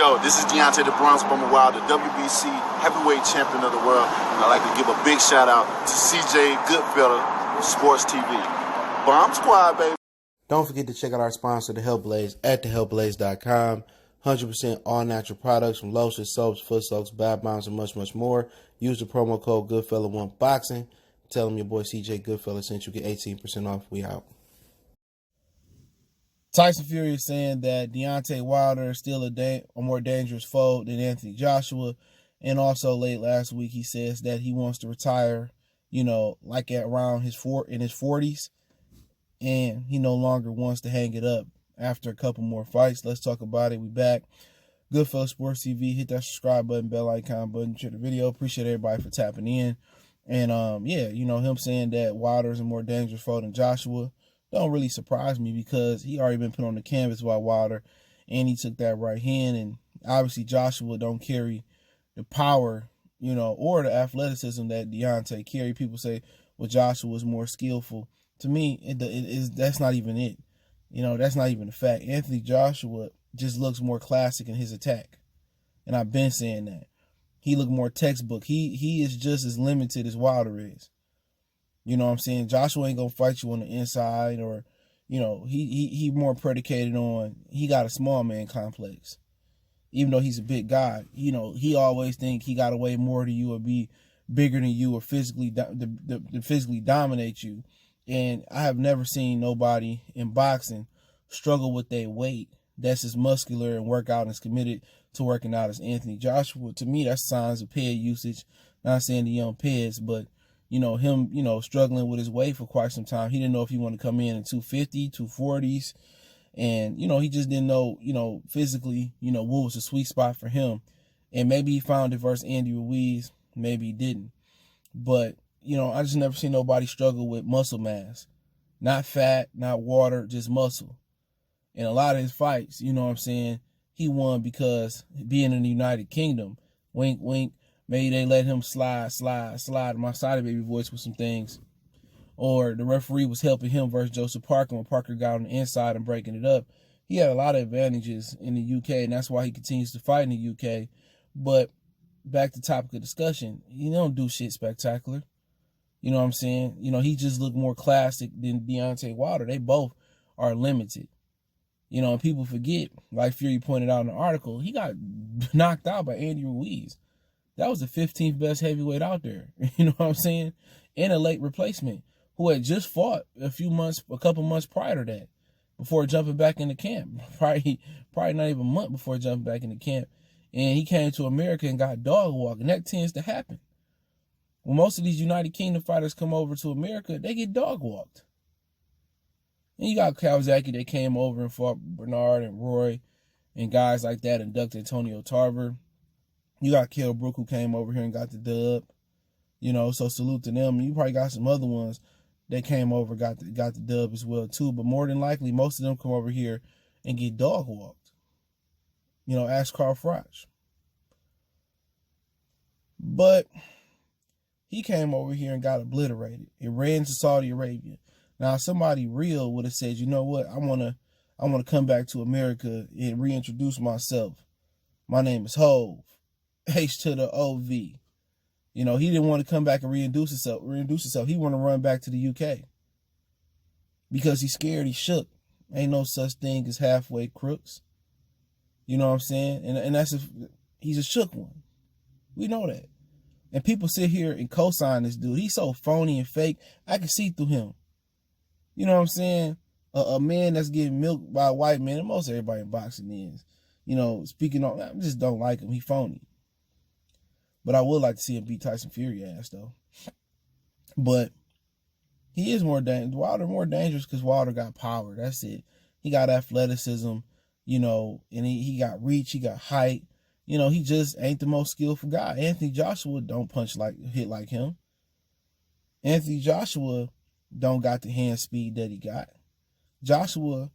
Yo, this is Deontay the Bronx Bomber Wild, the WBC heavyweight champion of the world. And I'd like to give a big shout out to CJ Goodfella of Sports TV. Bomb Squad, baby. Don't forget to check out our sponsor, The Health Blaze, at thehealthblaze.com. 100% all natural products from lotions, soaps, foot soaks, bath bombs, and much, much more. Use the promo code Goodfella1Boxing. Tell them your boy CJ Goodfella sent you, get 18% off. We out. Tyson Fury is saying that Deontay Wilder is still a more dangerous foe than Anthony Joshua. And also late last week, he says that he wants to retire, like at around his 40s. And he no longer wants to hang it up after a couple more fights. Let's talk about it. We back. Goodfella Sports TV. Hit that subscribe button, bell icon button, share the video. Appreciate everybody for tapping in. And, him saying that Wilder is a more dangerous foe than Joshua don't really surprise me because he already been put on the canvas by Wilder and he took that right hand. And obviously Joshua don't carry the power, or the athleticism that Deontay carry. People say, well, Joshua was more skillful. To me, that's not even it. That's not even a fact. Anthony Joshua just looks more classic in his attack. And I've been saying that. He looked more textbook. He is just as limited as Wilder is. You know what I'm saying? Joshua ain't going to fight you on the inside or, he more predicated on, he got a small man complex. Even though he's a big guy, he always think he got to weigh more than you or be bigger than you or physically dominate you. And I have never seen nobody in boxing struggle with their weight that's as muscular and work out and is committed to working out as Anthony Joshua. To me, that's signs of ped usage. Not saying the young peds, but him, struggling with his weight for quite some time. He didn't know if he wanted to come in 250, 240s. And, he just didn't know, physically, what was the sweet spot for him. And maybe he found it versus Andy Ruiz. Maybe he didn't. But, I just never seen nobody struggle with muscle mass. Not fat, not water, just muscle. And a lot of his fights, he won because being in the United Kingdom, wink, wink, maybe they let him slide my side of baby voice with some things. Or the referee was helping him versus Joseph Parker when Parker got on the inside and breaking it up. He had a lot of advantages in the UK, and that's why he continues to fight in the UK. But back to topic of discussion, he don't do shit spectacular. You know what I'm saying? He just looked more classic than Deontay Wilder. They both are limited. And people forget, like Fury pointed out in the article, he got knocked out by Andy Ruiz. That was the 15th best heavyweight out there. You know what I'm saying? And a late replacement who had just fought a couple months prior to that before jumping back into camp. Probably not even a month before jumping back into camp. And he came to America and got dog walked. And that tends to happen. When most of these United Kingdom fighters come over to America, they get dog walked. And you got Kawasaki that came over and fought Bernard and Roy and guys like that, inducted Antonio Tarver. You got Kell Brook who came over here and got the dub. So salute to them. You probably got some other ones that came over, got the dub as well too. But more than likely, most of them come over here and get dog walked. Ask Carl Froch. But he came over here and got obliterated. It ran to Saudi Arabia. Now, somebody real would have said, you know what, I wanna come back to America and reintroduce myself. My name is Hove. H to the OV. He didn't want to come back and reintroduce himself. He wanted to run back to the UK. Because he's scared, he's shook. Ain't no such thing as halfway crooks. You know what I'm saying? And he's a shook one. We know that. And people sit here and co-sign this dude. He's so phony and fake. I can see through him. You know what I'm saying? A man that's getting milked by a white man, and most everybody in boxing is. Speaking on, I just don't like him. He phony. But I would like to see him beat Tyson Fury ass, though. But he is more dangerous. Wilder more dangerous because Wilder got power. That's it. He got athleticism, and he got reach. He got height. He just ain't the most skillful guy. Anthony Joshua don't hit like him. Anthony Joshua don't got the hand speed that he got. Joshua,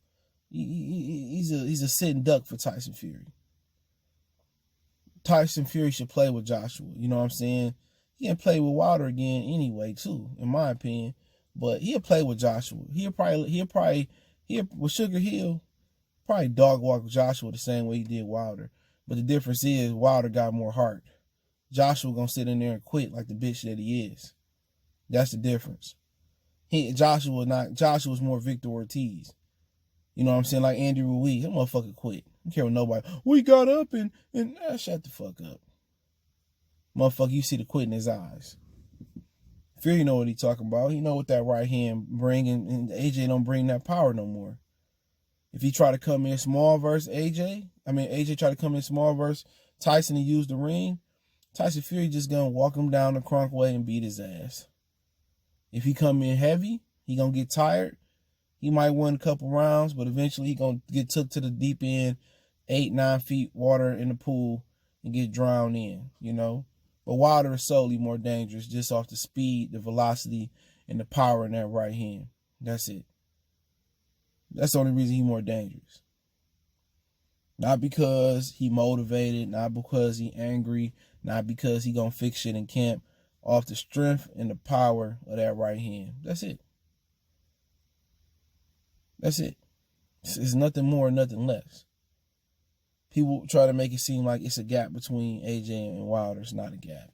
he's a sitting duck for Tyson Fury. Tyson Fury should play with Joshua. You know what I'm saying? He can play with Wilder again anyway, too, in my opinion. But he'll play with Joshua. He'll with Sugar Hill, probably dog walk Joshua the same way he did Wilder. But the difference is Wilder got more heart. Joshua gonna sit in there and quit like the bitch that he is. That's the difference. Joshua's more Victor Ortiz. You know what I'm saying? Like Andy Ruiz. That motherfucker quit. I don't care what nobody. We got up and shut the fuck up. Motherfucker, you see the quit in his eyes. Fury know what he talking about. He know what that right hand bring, and AJ don't bring that power no more. If he try to come in small versus AJ try to come in small versus Tyson and use the ring, Tyson Fury just gonna walk him down the crunk way and beat his ass. If he come in heavy, he gonna get tired. He might win a couple rounds, but eventually he gonna get took to the deep end, 8-9 feet water in the pool, and get drowned in, you know? But Wilder is solely more dangerous just off the speed, the velocity, and the power in that right hand. That's it. That's the only reason he's more dangerous. Not because he motivated, not because he angry, not because he gonna fix shit in camp. Off the strength and the power of that right hand. That's it. That's it. It's nothing more, nothing less. People try to make it seem like it's a gap between AJ and Wilder. It's not a gap.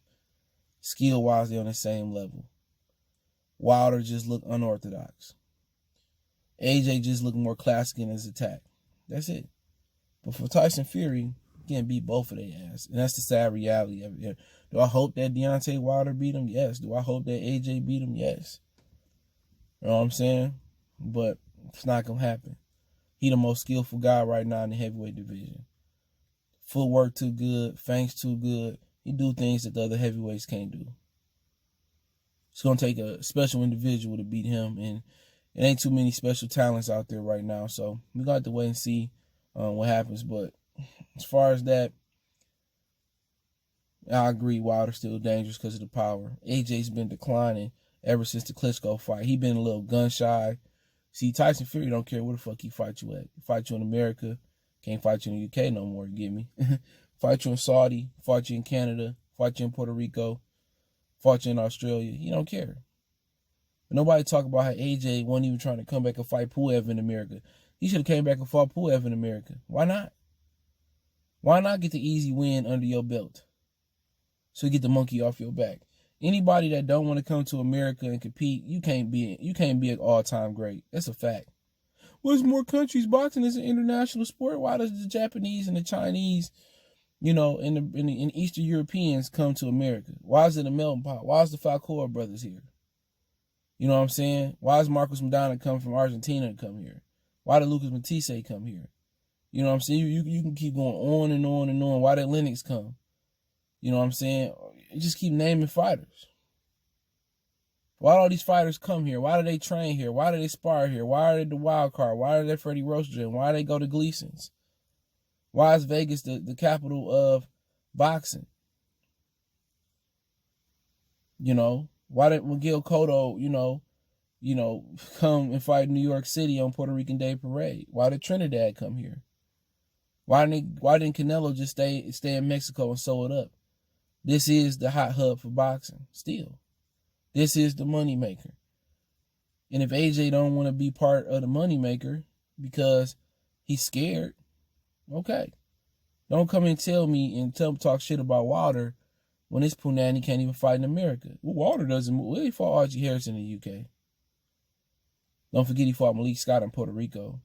Skill-wise, they're on the same level. Wilder just look unorthodox. AJ just look more classic in his attack. That's it. But for Tyson Fury, he can't beat both of their ass. And that's the sad reality of it. Do I hope that Deontay Wilder beat him? Yes. Do I hope that AJ beat him? Yes. You know what I'm saying? But it's not going to happen. He the most skillful guy right now in the heavyweight division. Footwork too good. Fangs too good. He do things that the other heavyweights can't do. It's going to take a special individual to beat him. And it ain't too many special talents out there right now. So we got to wait and see what happens. But as far as that, I agree Wilder's still dangerous because of the power. AJ's been declining ever since the Klitschko fight. He been a little gun shy. See, Tyson Fury don't care where the fuck he fight you at. He fight you in America. Can't fight you in the UK no more, you get me? Fight you in Saudi. Fight you in Canada. Fight you in Puerto Rico. Fight you in Australia. He don't care. But nobody talk about how AJ wasn't even trying to come back and fight Puev in America. He should have came back and fought Puev in America. Why not? Why not get the easy win under your belt? So you get the monkey off your back. Anybody that don't want to come to America and compete, you can't be an all-time great. That's a fact. Well, there's more countries. Boxing is an international sport. Why does the Japanese and the Chinese, and the Eastern Europeans come to America? Why is it a melting pot? Why is the Falcao brothers here? You know what I'm saying? Why is Marcos Maidana come from Argentina to come here? Why did Lucas Matisse come here? You know what I'm saying? You can keep going on and on and on. Why did Lennox come? You know what I'm saying? You just keep naming fighters. Why do all these fighters come here? Why do they train here? Why do they spar here? Why are they the wild card? Why are they Freddie Roach gym? Why do they go to Gleason's? Why is Vegas the capital of boxing? Why did Miguel Cotto, come and fight in New York City on Puerto Rican Day Parade? Why did Trinidad come here? Why didn't Canelo just stay in Mexico and sew it up? This is the hot hub for boxing still. This is the moneymaker. And if AJ don't want to be part of the moneymaker because he's scared, okay. Don't come and tell me and talk shit about Wilder when this Punani can't even fight in America. Well, Wilder doesn't move. Well, he fought Archie Harrison in the UK. Don't forget he fought Malik Scott in Puerto Rico.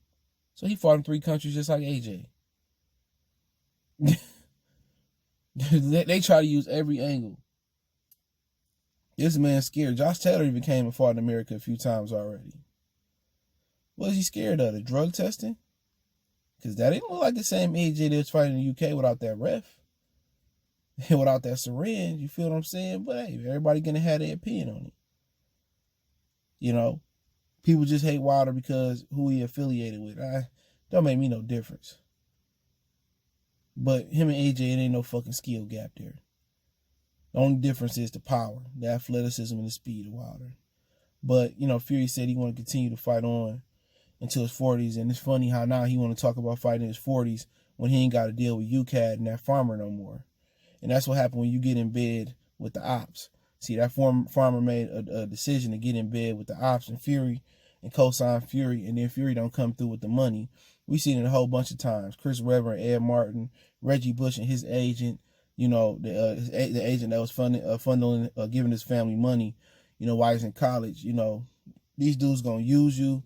So he fought in 3 countries just like AJ. They try to use every angle. This man's scared. Josh Taylor even came and fought in America a few times already. What is he scared of? The drug testing? Because that didn't look like the same AJ that was fighting in the UK without that ref. And without that syringe. You feel what I'm saying? But hey, everybody gonna have their opinion on it. People just hate Wilder because who he affiliated with. Don't make me no difference. But him and AJ, it ain't no fucking skill gap there. The only difference is the power, the athleticism, and the speed of Wilder. But, Fury said he want to continue to fight on until his 40s. And it's funny how now he want to talk about fighting in his 40s when he ain't got to deal with UCAD and that farmer no more. And that's what happened when you get in bed with the ops. See, that farmer made a decision to get in bed with the ops and Fury and co-sign Fury. And then Fury don't come through with the money. We seen it a whole bunch of times. Chris Webber and Ed Martin, Reggie Bush and his agent, you know, the agent that was funneling, giving his family money, you know, while he's in college. You know, these dudes gonna use you,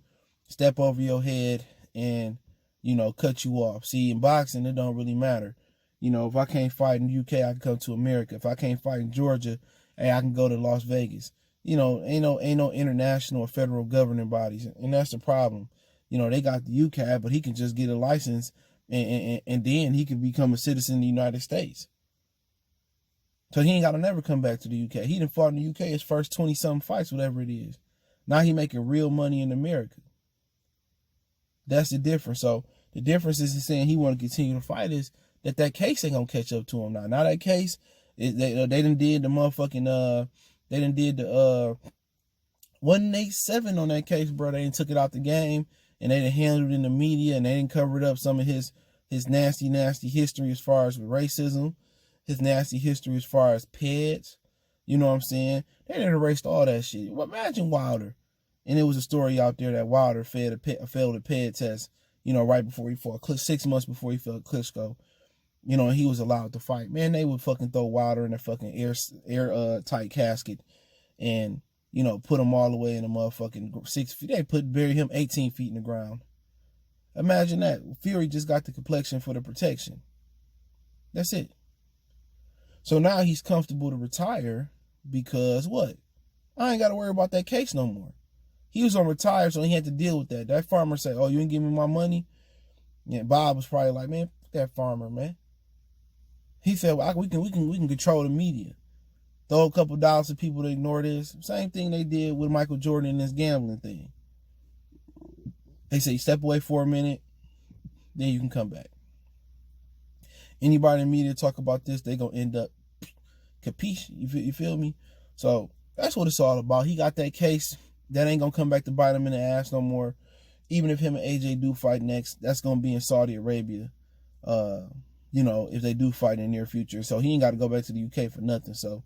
step over your head, and, you know, cut you off. See, in boxing, it don't really matter. You know, if I can't fight in the UK, I can come to America. If I can't fight in Georgia, hey, I can go to Las Vegas. You know, ain't no international or federal governing bodies, and that's the problem. You know, they got the UK, but he can just get a license, and then he can become a citizen of the United States. So he ain't got to never come back to the UK. He done fought in the UK his first 20-something fights, whatever it is. Now he making real money in America. That's the difference. So the difference is in saying he want to continue to fight is that case ain't gonna catch up to him now. Now that case, they done did the motherfucking they done did the 187 on that case, bro. They done took it out the game, and they done handled it in the media, and they done covered up some of his nasty history as far as racism, his nasty history as far as pets. You know what I'm saying? They done erased all that shit. Well, imagine Wilder, and it was a story out there that Wilder failed a ped test, you know, right before he fought, 6 months before he fought Klitschko. You know, and he was allowed to fight. Man, they would fucking throw Wilder in a fucking air tight casket, and, you know, put him all the way in a motherfucking 6 feet. They bury him 18 feet in the ground. Imagine that. Fury just got the complexion for the protection. That's it. So now he's comfortable to retire because what? I ain't got to worry about that case no more. He was on retire, so he had to deal with that. That farmer said, "Oh, you ain't give me my money?" Yeah, Bob was probably like, "Man, fuck that farmer, man." He said, well, we can control the media. Throw a couple dollars to people to ignore this. Same thing they did with Michael Jordan and this gambling thing. They say, step away for a minute, then you can come back. Anybody in the media talk about this, they gonna end up capiche. You feel me? So that's what it's all about. He got that case. That ain't gonna come back to bite him in the ass no more. Even if him and AJ do fight next, that's gonna be in Saudi Arabia. You know, if they do fight in the near future. So he ain't got to go back to the UK for nothing. So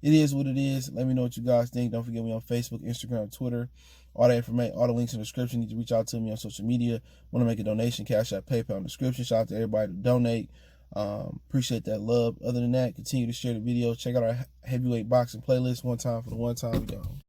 it is what it is. Let me know what you guys think. Don't forget me on Facebook, Instagram, Twitter. All that information, all the links in the description. You need to reach out to me on social media. Want to make a donation, Cash App, PayPal in the description. Shout out to everybody to donate. Appreciate that love. Other than that, continue to share the videos. Check out our heavyweight boxing playlist. One time for the one time we go.